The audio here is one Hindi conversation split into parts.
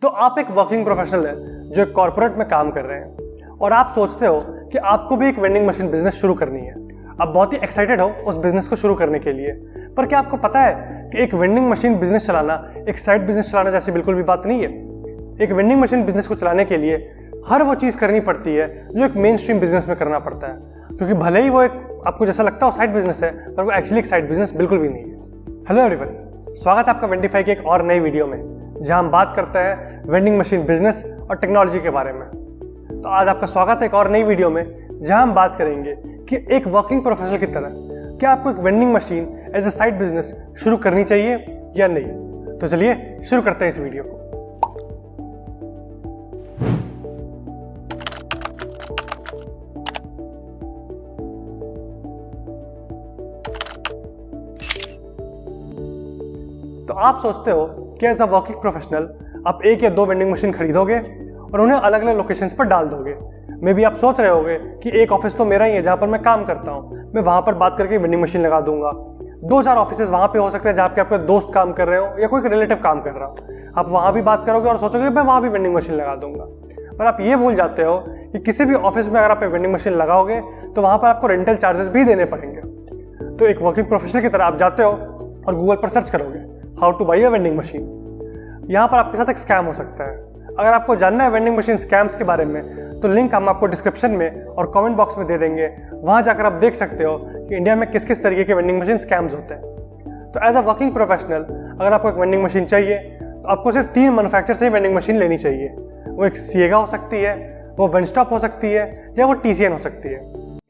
तो आप एक वर्किंग प्रोफेशनल है जो एक कॉर्पोरेट में काम कर रहे हैं और आप सोचते हो कि आपको भी एक वेंडिंग मशीन बिजनेस शुरू करनी है। आप बहुत ही एक्साइटेड हो उस बिजनेस को शुरू करने के लिए, पर क्या आपको पता है कि एक वेंडिंग मशीन बिजनेस चलाना एक साइड बिजनेस चलाना जैसी बिल्कुल भी बात नहीं है। एक वेंडिंग मशीन बिजनेस को चलाने के लिए हर वो चीज़ करनी पड़ती है जो एक मेन स्ट्रीम बिजनेस में करना पड़ता है, क्योंकि भले ही वो एक आपको जैसा लगता हो साइड बिजनेस है, पर वो एक्चुअली एक साइड बिजनेस बिल्कुल भी नहीं है। हेलो एवरीवन, स्वागत है आपका वेंडिफाई की एक और नई वीडियो में, जहां हम बात करते हैं वेंडिंग मशीन बिजनेस और टेक्नोलॉजी के बारे में। तो आज आपका स्वागत है एक और नई वीडियो में, जहां हम बात करेंगे कि एक वर्किंग प्रोफेशनल की तरह क्या आपको एक vending machine as a side business शुरू करनी चाहिए या नहीं। तो चलिए शुरू करते हैं इस वीडियो को। तो आप सोचते हो कि एज अ वर्किंग प्रोफेशनल आप एक या दो वेंडिंग मशीन खरीदोगे और उन्हें अलग अलग लोकेशंस पर डाल दोगे। मे बी आप सोच रहे होगे कि एक ऑफिस तो मेरा ही है जहाँ पर मैं काम करता हूँ, मैं वहाँ पर बात करके वेंडिंग मशीन लगा दूंगा। 2-4 ऑफिसेज वहाँ पे हो सकते हैं जहाँ पे आपके दोस्त काम कर रहे हो या कोई रिलेटिव काम कर रहा हो। आप वहाँ भी बात करोगे और सोचोगे मैं वहाँ भी वेंडिंग मशीन लगा दूंगा। पर आप ये भूल जाते हो कि किसी भी ऑफिस में अगर आप वेंडिंग मशीन लगाओगे तो वहाँ पर आपको रेंटल चार्जेस भी देने पड़ेंगे। तो एक वर्किंग प्रोफेशनल की तरह आप जाते हो और गूगल पर सर्च करोगे how two by a vending machine. यहाँ पर आपके साथ एक स्कैम हो सकता है। अगर आपको जानना है वेंडिंग मशीन स्कैम्स के बारे में तो लिंक हम आपको डिस्क्रिप्शन में और कमेंट बॉक्स में दे देंगे। वहाँ जाकर आप देख सकते हो कि इंडिया में किस किस तरीके के वेंडिंग मशीन स्कैम्स होते हैं। तो एज अ वर्किंग प्रोफेशनल अगर आपको एक वेंडिंग मशीन चाहिए तो आपको सिर्फ 3 मैन्युफैक्चर से ही वेंडिंग मशीन लेनी चाहिए। वो एक सिएगा हो सकती है, वो वेंस्टॉप हो सकती है या वो टीसीएन हो सकती है।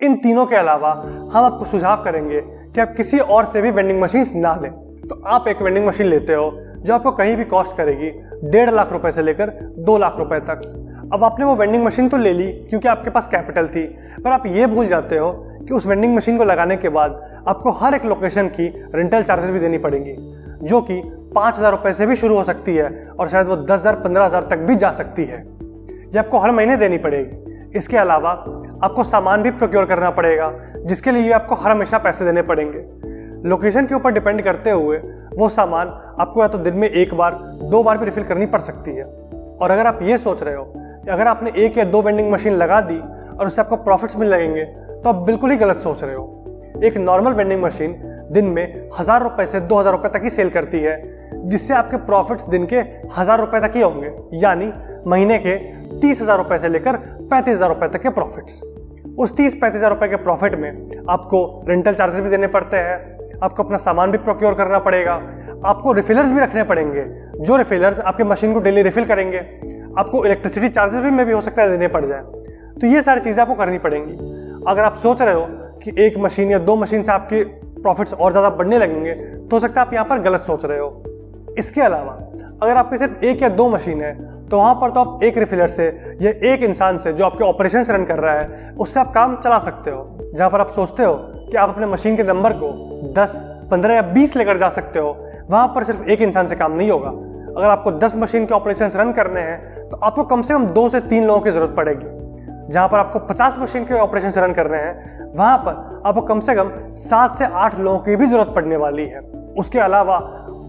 इन तीनों के अलावा हम आपको सुझाव करेंगे कि आप किसी और से भी वेंडिंग मशीन ना लें। तो आप एक वेंडिंग मशीन लेते हो जो आपको कहीं भी कॉस्ट करेगी 1.5 लाख रुपए से लेकर 2 लाख रुपए तक। अब आपने वो वेंडिंग मशीन तो ले ली क्योंकि आपके पास कैपिटल थी, पर आप ये भूल जाते हो कि उस वेंडिंग मशीन को लगाने के बाद आपको हर एक लोकेशन की रेंटल चार्जेस भी देनी पड़ेंगी, जो कि 5,000 रुपए से भी शुरू हो सकती है और शायद वो 10,000 15,000 तक भी जा सकती है। ये आपको हर महीने देनी पड़ेगी। इसके अलावा आपको सामान भी प्रोक्योर करना पड़ेगा, जिसके लिए आपको हर हमेशा पैसे देने पड़ेंगे। लोकेशन के ऊपर डिपेंड करते हुए वो सामान आपको या तो दिन में 1 बार 2 बार भी रिफिल करनी पड़ सकती है। और अगर आप ये सोच रहे हो कि अगर आपने 1 या 2 वेंडिंग मशीन लगा दी और उससे आपको प्रॉफिट्स मिल लगेंगे, तो आप बिल्कुल ही गलत सोच रहे हो। एक नॉर्मल वेंडिंग मशीन दिन में 1,000 रुपए से 2,000 रुपए तक ही सेल करती है, जिससे आपके प्रॉफिट्स दिन के 1,000 रुपए तक ही होंगे, यानी महीने के 30,000 रुपए से लेकर 35,000 रुपए तक के प्रॉफिट्स। उस 30-35,000 रुपए के प्रॉफिट में आपको रेंटल चार्जेस भी देने पड़ते हैं, आपको अपना सामान भी प्रोक्योर करना पड़ेगा, आपको रिफिलर्स भी रखने पड़ेंगे जो रिफिलर्स आपके मशीन को डेली रिफिल करेंगे, आपको इलेक्ट्रिसिटी चार्जेस भी हो सकता है देने पड़ जाए। तो ये सारी चीज़ें आपको करनी पड़ेंगी। अगर आप सोच रहे हो कि 1 मशीन या 2 मशीन से आपके प्रॉफिट्स और ज़्यादा बढ़ने लगेंगे, तो हो सकता है आप यहाँ पर गलत सोच रहे हो। इसके अलावा अगर आपके सिर्फ 1 या 2 मशीन है तो वहाँ पर तो आप एक रिफिलर से या एक इंसान से जो आपके ऑपरेशंस रन कर रहा है उससे आप काम चला सकते हो। जहाँ पर आप सोचते हो कि आप अपने मशीन के नंबर को 10, 15 या 20 लेकर जा सकते हो, वहाँ पर सिर्फ एक इंसान से काम नहीं होगा। अगर आपको 10 मशीन के ऑपरेशंस रन करने हैं तो आपको कम से कम 2 से 3 लोगों की ज़रूरत पड़ेगी। जहाँ पर आपको 50 मशीन के ऑपरेशंस रन करने हैं, वहाँ पर आपको कम से कम 7 से 8 लोगों की भी ज़रूरत पड़ने वाली है। उसके अलावा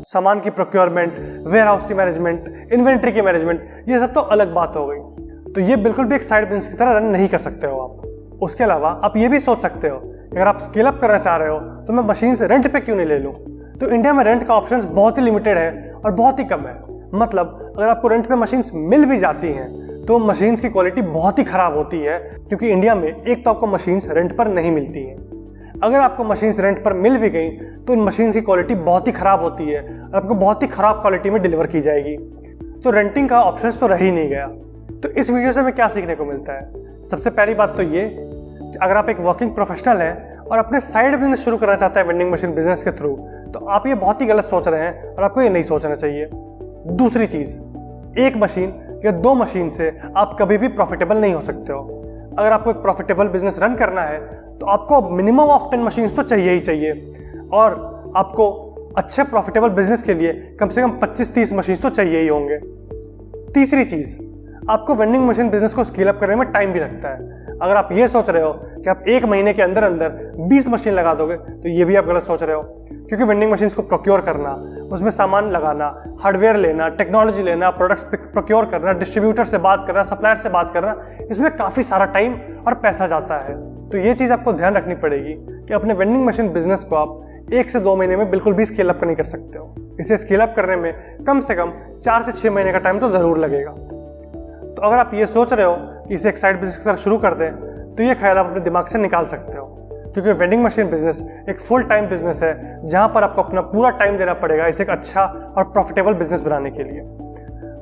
सामान की प्रोक्योरमेंट, वेयर हाउस की मैनेजमेंट, इन्वेंट्री की मैनेजमेंट, ये सब तो अलग बात हो गई। तो ये बिल्कुल भी एक साइड बिजनेस की तरह रन नहीं कर सकते हो आप। उसके अलावा आप ये भी सोच सकते हो अगर आप स्केल अप करना चाह रहे हो तो मैं मशीन से रेंट पे क्यों नहीं ले लूँ। तो इंडिया में रेंट का ऑप्शंस बहुत ही लिमिटेड है और बहुत ही कम है। मतलब अगर आपको रेंट पे मशीन्स मिल भी जाती हैं तो मशीन्स की क्वालिटी बहुत ही ख़राब होती है, क्योंकि इंडिया में एक तो आपको मशीन्स रेंट पर नहीं मिलती हैं। अगर आपको मशीन्स रेंट पर मिल भी गई तो इन मशीन्स की क्वालिटी बहुत ही ख़राब होती है और आपको बहुत ही ख़राब क्वालिटी में डिलीवर की जाएगी। तो रेंटिंग का ऑप्शंस तो रह ही नहीं गया। तो इस वीडियो से हमें क्या सीखने को मिलता है? सबसे पहली बात तो ये कि अगर आप एक वर्किंग प्रोफेशनल हैं और अपने साइड बिजनेस शुरू करना चाहते हैं वेंडिंग मशीन बिजनेस के थ्रू, तो आप ये बहुत ही गलत सोच रहे हैं और आपको ये नहीं सोचना चाहिए। दूसरी चीज़, 1 मशीन या 2 मशीन से आप कभी भी प्रॉफिटेबल नहीं हो सकते हो। अगर आपको एक प्रॉफिटेबल बिजनेस रन करना है तो आपको मिनिमम ऑफ 10 मशीन्स तो चाहिए ही चाहिए, और आपको अच्छे प्रॉफिटेबल बिजनेस के लिए कम से कम 25-30 मशीन्स तो चाहिए ही होंगे। तीसरी चीज़, आपको वेंडिंग मशीन बिजनेस को स्केल अप करने में टाइम भी लगता है। अगर आप ये सोच रहे हो कि आप 1 महीने के अंदर अंदर 20 मशीन लगा दोगे तो ये भी आप गलत सोच रहे हो, क्योंकि वेंडिंग मशीन्स को प्रोक्योर करना, उसमें सामान लगाना, हार्डवेयर लेना, टेक्नोलॉजी लेना, प्रोडक्ट्स प्रोक्योर करना, डिस्ट्रीब्यूटर से बात करना, सप्लायर से बात करना, इसमें काफ़ी सारा टाइम और पैसा जाता है। तो ये चीज़ आपको ध्यान रखनी पड़ेगी कि अपने वेंडिंग मशीन बिजनेस को आप 1 से 2 महीने में बिल्कुल भी स्केल अप नहीं कर सकते हो। इसे स्केल अप करने में कम से कम 4 से 6 महीने का टाइम तो ज़रूर लगेगा। तो अगर आप ये सोच रहे हो कि इसे एक साइड बिजनेस की तरह शुरू कर दें, तो ये ख्याल आप अपने दिमाग से निकाल सकते हो, क्योंकि वेंडिंग मशीन बिजनेस एक फुल टाइम बिजनेस है जहां पर आपको अपना पूरा टाइम देना पड़ेगा इसे एक अच्छा और प्रॉफिटेबल बिजनेस बनाने के लिए।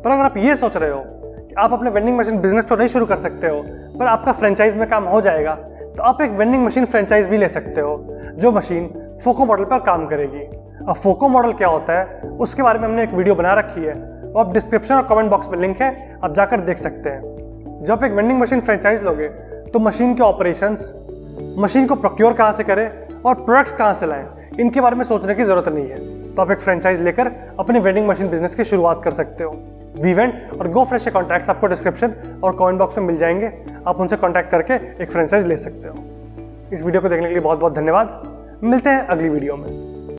पर अगर आप ये सोच रहे हो कि आप अपने वेंडिंग मशीन बिजनेस तो नहीं शुरू कर सकते हो, पर आपका फ्रेंचाइज में काम हो जाएगा, तो आप एक वेंडिंग मशीन फ्रेंचाइज भी ले सकते हो जो मशीन फोको मॉडल पर काम करेगी। अब फोको मॉडल क्या होता है उसके बारे में हमने एक वीडियो बना रखी है, वो आप डिस्क्रिप्शन और कमेंट बॉक्स में लिंक है, आप जाकर देख सकते हैं। जब आप एक वेंडिंग मशीन फ्रेंचाइज लोगे तो मशीन के ऑपरेशंस, मशीन को प्रोक्योर कहाँ से करें और प्रोडक्ट्स कहाँ से लाएं, इनके बारे में सोचने की जरूरत नहीं है। तो आप एक फ्रेंचाइज लेकर अपने वेंडिंग मशीन बिजनेस की शुरुआत कर सकते हो। वीवेंट और गो फ्रेश के कॉन्टैक्ट्स आपको डिस्क्रिप्शन और कमेंट बॉक्स में मिल जाएंगे, आप उनसे कॉन्टैक्ट करके एक फ्रेंचाइज ले सकते हो। इस वीडियो को देखने के लिए बहुत बहुत धन्यवाद। मिलते हैं अगली वीडियो में।